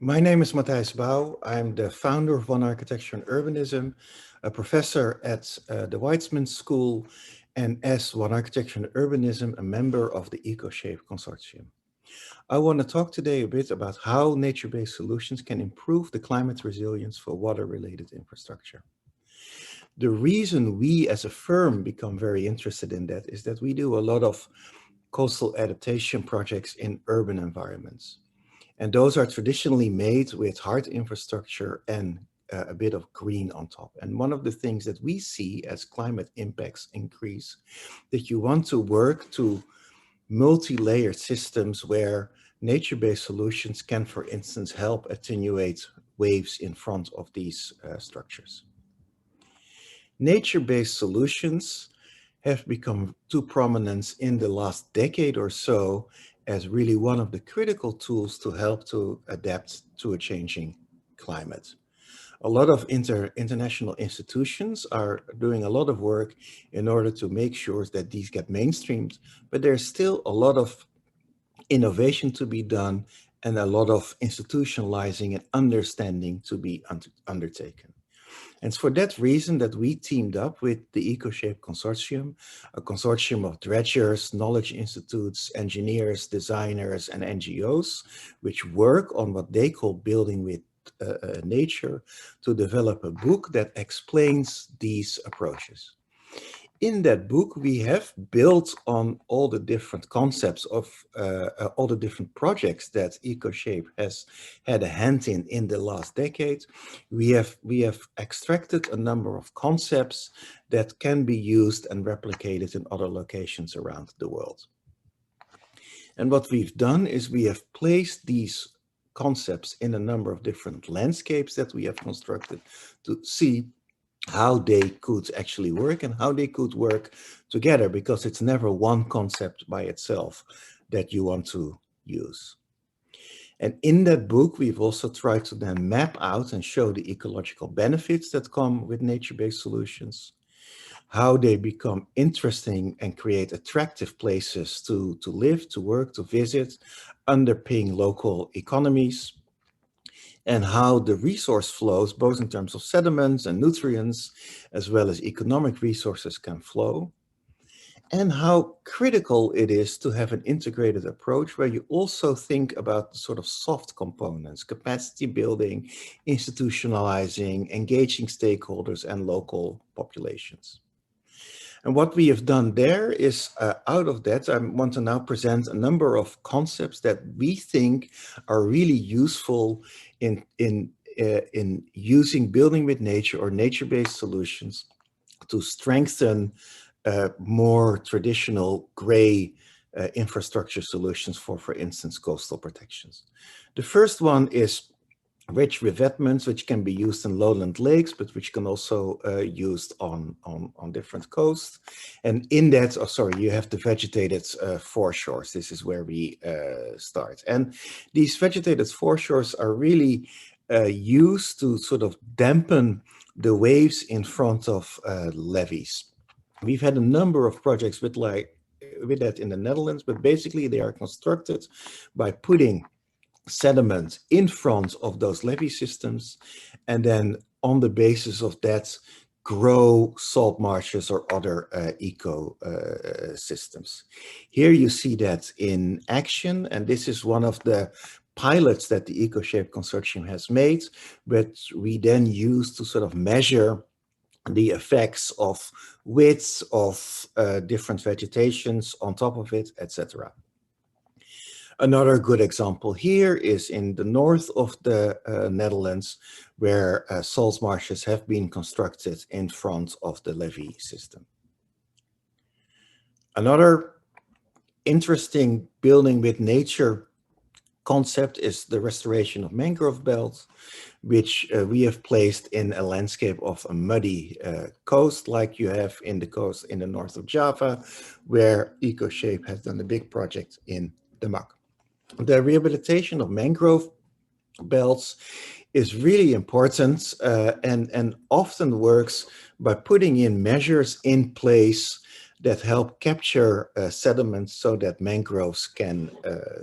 My name is Matthijs Bouw. I'm the founder of One Architecture and Urbanism, a professor at the Weizmann School, and as One Architecture and Urbanism, a member of the EcoShape Consortium. I want to talk today a bit about how nature-based solutions can improve the climate resilience for water-related infrastructure. The reason we as a firm become very interested in that is that we do a lot of coastal adaptation projects in urban environments. And those are traditionally made with hard infrastructure and a bit of green on top. And one of the things that we see as climate impacts increase, that you want to work to multi-layered systems where nature-based solutions can, for instance, help attenuate waves in front of these structures. Nature-based solutions have become too prominent in the last decade or so as really one of the critical tools to help to adapt to a changing climate. A lot of international institutions are doing a lot of work in order to make sure that these get mainstreamed, but there's still a lot of innovation to be done and a lot of institutionalizing and understanding to be undertaken. And it's for that reason that we teamed up with the EcoShape Consortium, a consortium of dredgers, knowledge institutes, engineers, designers, and NGOs, which work on what they call building with nature, to develop a book that explains these approaches. In that book, we have built on all the different concepts of all the different projects that EcoShape has had a hand in the last decade. We have extracted a number of concepts that can be used and replicated in other locations around the world. And what we've done is we have placed these concepts in a number of different landscapes that we have constructed to see how they could actually work and how they could work together, because it's never one concept by itself that you want to use. And in that book, we've also tried to then map out and show the ecological benefits that come with nature-based solutions, how they become interesting and create attractive places to live, to work, to visit, underpinning local economies, and how the resource flows, both in terms of sediments and nutrients, as well as economic resources, can flow, and how critical it is to have an integrated approach where you also think about the sort of soft components, capacity building, institutionalizing, engaging stakeholders and local populations. And what we have done there is, out of that, I want to now present a number of concepts that we think are really useful in using building with nature or nature-based solutions to strengthen more traditional gray infrastructure solutions for instance, coastal protections. The first one is rich revetments, which can be used in lowland lakes, but which can also used on different coasts. And in that, you have the vegetated foreshores. This is where we start. And these vegetated foreshores are really used to sort of dampen the waves in front of levees. We've had a number of projects with that in the Netherlands, but basically they are constructed by putting sediment in front of those levee systems, and then on the basis of that grow salt marshes or other ecosystems. Here you see that in action, and this is one of the pilots that the EcoShape Consortium has made, but we then use to sort of measure the effects of widths of different vegetations on top of it, etc. Another good example here is in the north of the Netherlands, where salt marshes have been constructed in front of the levee system. Another interesting building with nature concept is the restoration of mangrove belts, which we have placed in a landscape of a muddy coast, like you have in the coast in the north of Java, where EcoShape has done a big project in the Mak. The rehabilitation of mangrove belts is really important and often works by putting in measures in place that help capture sediments so that mangroves can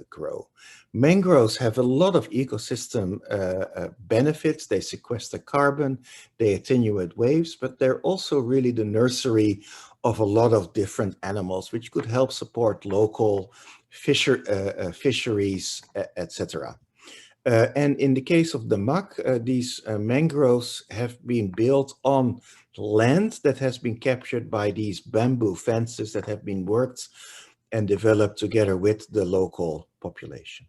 grow. Mangroves have a lot of ecosystem benefits. They sequester carbon, they attenuate waves, but they're also really the nursery of a lot of different animals, which could help support local fisheries, etc. And in the case of the MAC, these mangroves have been built on land that has been captured by these bamboo fences that have been worked and developed together with the local population.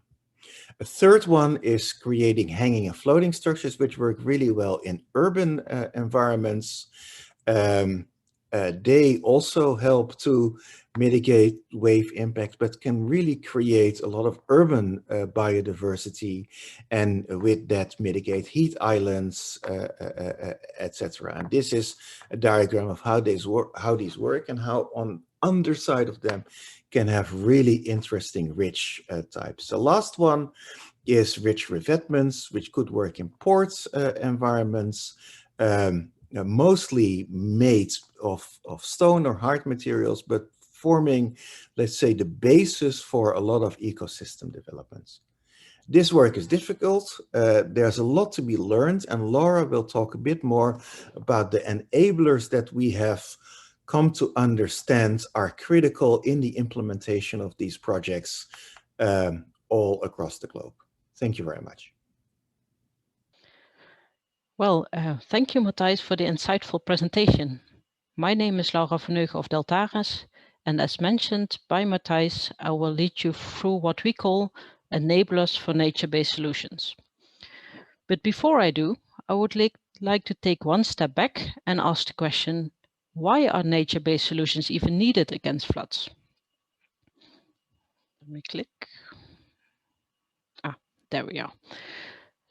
A third one is creating hanging and floating structures, which work really well in urban environments. They also help to mitigate wave impacts, but can really create a lot of urban biodiversity, and with that mitigate heat islands, etc. And this is a diagram of how these work and how on underside of them can have really interesting rich types. The last one is rich revetments, which could work in port environments, mostly made of stone or hard materials, but forming, let's say, the basis for a lot of ecosystem developments. This work is difficult. There's a lot to be learned, and Laura will talk a bit more about the enablers that we have come to understand are critical in the implementation of these projects all across the globe. Thank you very much. Well, thank you, Matthijs, for the insightful presentation. My name is Laura Vonhögen of Deltares, and as mentioned by Matthijs, I will lead you through what we call enablers for nature-based solutions. But before I do, I would like to take one step back and ask the question, why are nature-based solutions even needed against floods? Let me click. There we are.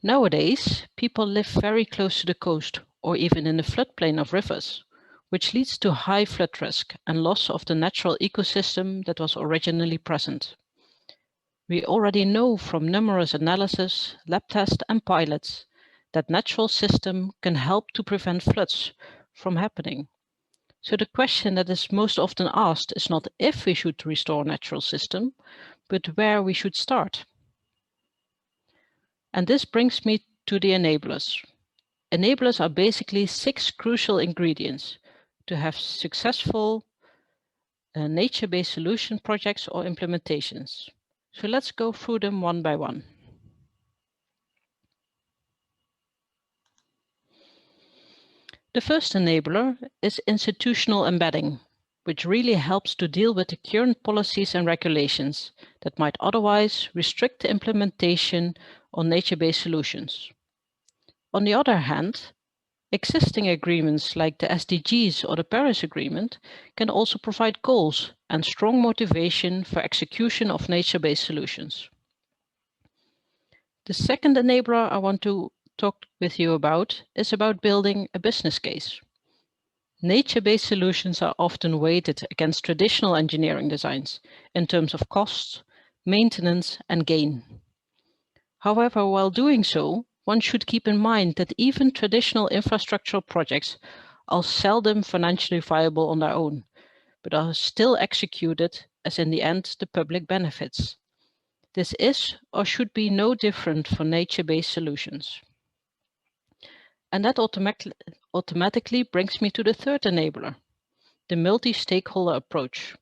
Nowadays, people live very close to the coast or even in the floodplain of rivers, which leads to high flood risk and loss of the natural ecosystem that was originally present. We already know from numerous analyses, lab tests and pilots that natural system can help to prevent floods from happening. So the question that is most often asked is not if we should restore natural system, but where we should start. And this brings me to the enablers. Enablers are basically 6 crucial ingredients to have successful nature-based solution projects or implementations. So let's go through them one by one. The first enabler is institutional embedding, which really helps to deal with the current policies and regulations that might otherwise restrict the implementation on nature-based solutions. On the other hand, existing agreements like the SDGs or the Paris Agreement can also provide goals and strong motivation for execution of nature-based solutions. The second enabler I want to talk with you about is about building a business case. Nature-based solutions are often weighted against traditional engineering designs in terms of costs, maintenance, and gain. However, while doing so, one should keep in mind that even traditional infrastructural projects are seldom financially viable on their own, but are still executed as in the end the public benefits. This is or should be no different for nature-based solutions. And that automatically brings me to the third enabler, the multi-stakeholder approach.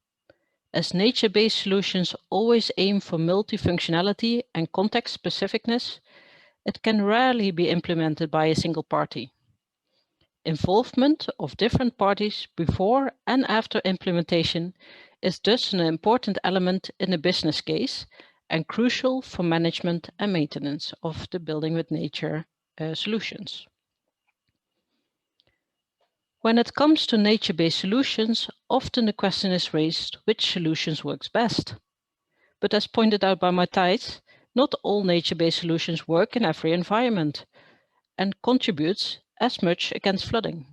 As nature-based solutions always aim for multifunctionality and context specificness, it can rarely be implemented by a single party. Involvement of different parties before and after implementation is thus an important element in the business case and crucial for management and maintenance of the building with nature solutions. When it comes to nature-based solutions, often the question is raised which solutions works best. But as pointed out by Matthijs, not all nature-based solutions work in every environment and contributes as much against flooding.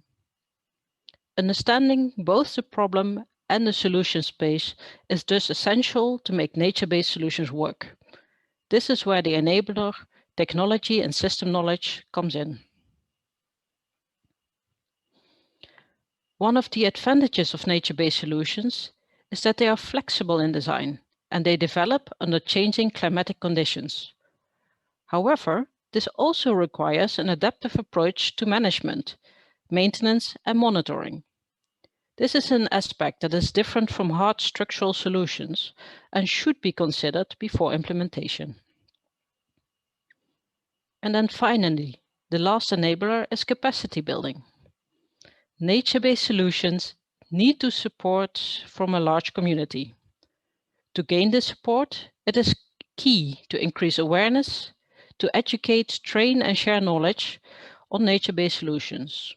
Understanding both the problem and the solution space is thus essential to make nature-based solutions work. This is where the enabler, technology and system knowledge comes in. One of the advantages of nature-based solutions is that they are flexible in design and they develop under changing climatic conditions. However, this also requires an adaptive approach to management, maintenance, and monitoring. This is an aspect that is different from hard structural solutions and should be considered before implementation. And then finally, the last enabler is capacity building. Nature-based solutions need to support from a large community. To gain this support, it is key to increase awareness, to educate, train and share knowledge on nature-based solutions,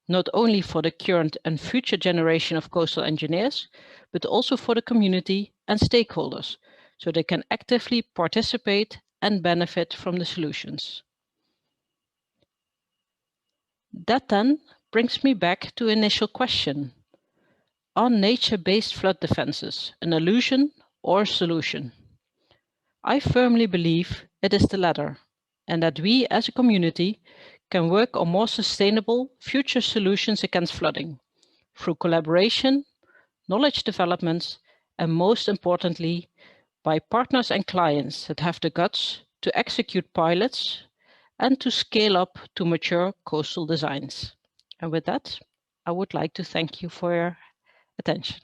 not only for the current and future generation of coastal engineers, but also for the community and stakeholders, so they can actively participate and benefit from the solutions. That then brings me back to initial question. Are nature-based flood defenses an illusion or a solution? I firmly believe it is the latter, and that we as a community can work on more sustainable future solutions against flooding through collaboration, knowledge developments, and most importantly, by partners and clients that have the guts to execute pilots and to scale up to mature coastal designs. And with that, I would like to thank you for your attention.